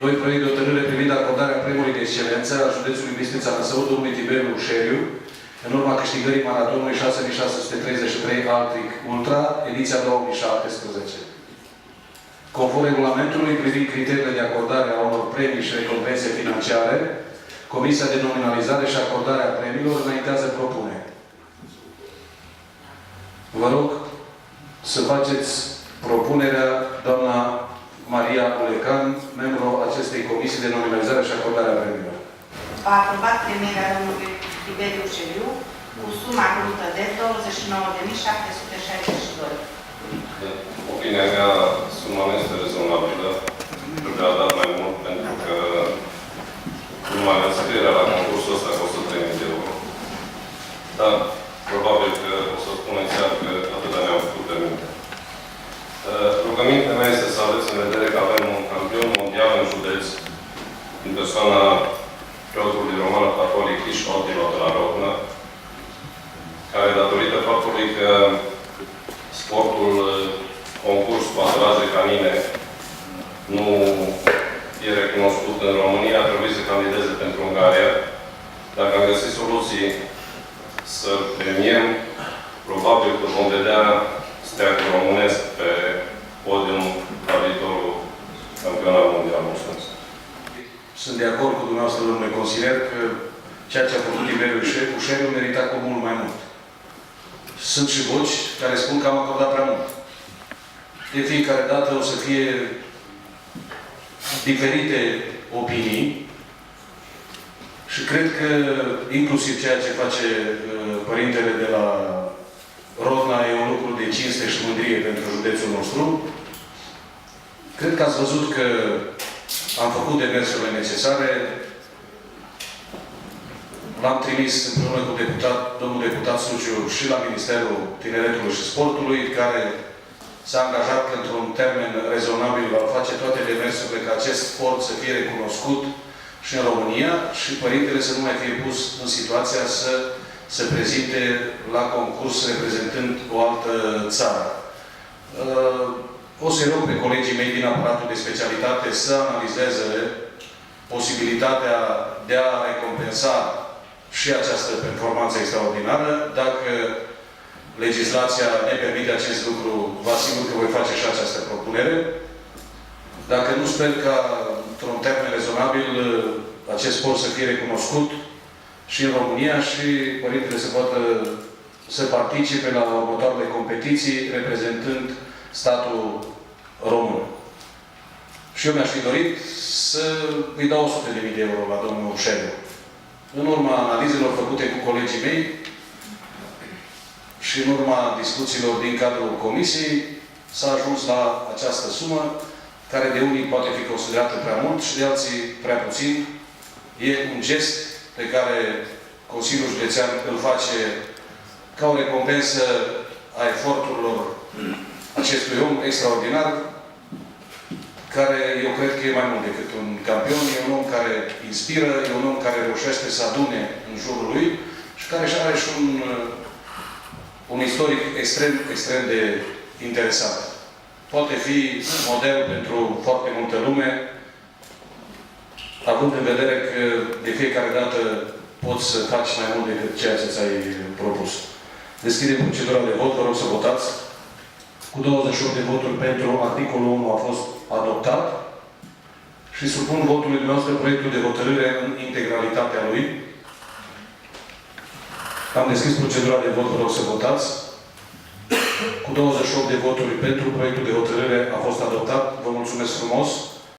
2. Proiect de hotărâre privind acordarea premiului de excelență al județului Bistrița Năsăud, domnului Tiberiu Ușeriu, în urma câștigării maratonului 6633 Altric Ultra, ediția 2017. Conform regulamentului privind criteriile de acordare a unor premii și recompense financiare, Comisia de Nominalizare și Acordare a Premiilor înaintează propuneri. Vă rog să faceți propunerea doamna Maria Ulecan, membru acestei Comisii de Nominalizare și Acordare a Premiilor. A aprobat premierea domnului Tiberiu Ușeriu cu suma brută de 29.762. Opinia mea, suma nu este rezonabilă. Trebuia dat mai mult pentru că numai înscrierea la concursul ăsta costă 3.000 de euro. Dar probabil că o să spuneți iar că atâta ne-am făcut permite. Rugămintea mea este să aveți în vedere că avem un campion mondial în județ, în persoana preotului romano-catolic Ișmael de la Rodnă, care, datorită faptului că sportul concurs cu aturaje canine nu e recunoscut în România, a trebuit să candideze pentru Ungaria. Dacă am găsit soluții să premiem, probabil că vom vedea steagul românesc pe podium la viitorul campionat mondial. Mulțumesc. Sunt de acord cu dumneavoastră, domnule consilier, că ceea ce a făcut Tiberiu Ușeriu merita cu mult mai mult. Sunt și voci care spun că am acordat prea mult. De fiecare dată o să fie diferite opinii și cred că inclusiv ceea ce face părintele de la Rodna e un lucru de cinste și mândrie pentru județul nostru. Cred că ați văzut că am făcut demersurile necesare. L-am trimis împreună cu domnul deputat Suciu și la Ministerul Tineretului și Sportului, care s-a angajat că într-un termen rezonabil va face toate demersurile ca acest sport să fie recunoscut și în România și părintele să nu mai fie pus în situația să se prezinte la concurs reprezentând o altă țară. O să-i rog pe colegii mei din aparatul de specialitate să analizeze posibilitatea de a recompensa și această performanță extraordinară. Dacă legislația ne permite acest lucru, vă asigur că voi face și această propunere. Dacă nu, sper ca, într-un termen rezonabil, acest sport să fie recunoscut și în România și părintele să poată să participe la următoarele competiții reprezentând statul român. Și eu mi-aș fi dorit să îi dau 100.000 de euro la domnul Ușeriu. În urma analizelor făcute cu colegii mei și în urma discuțiilor din cadrul comisiei, s-a ajuns la această sumă, care de unii poate fi considerată prea mult și de alții prea puțin. E un gest pe care Consiliul Județean îl face ca o recompensă a eforturilor acestui om extraordinar, care eu cred că e mai mult decât un campion, e un om care inspiră, e un om care reușește să adune în jurul lui și care și are și un istoric extrem de interesant. Poate fi model pentru foarte multă lume, având în vedere că de fiecare dată poți să faci mai mult decât ceea ce ți-ai propus. Deschidem procedura de vot, vă rog să votați. Cu 28 de voturi pentru, articolul 1 a fost adoptat și supun votului dumneavoastră proiectul de hotărâre în integralitatea lui. Am deschis procedura de vot, vă rog să votați. Cu 28 de voturi pentru, proiectul de hotărâre a fost adoptat. Vă mulțumesc frumos.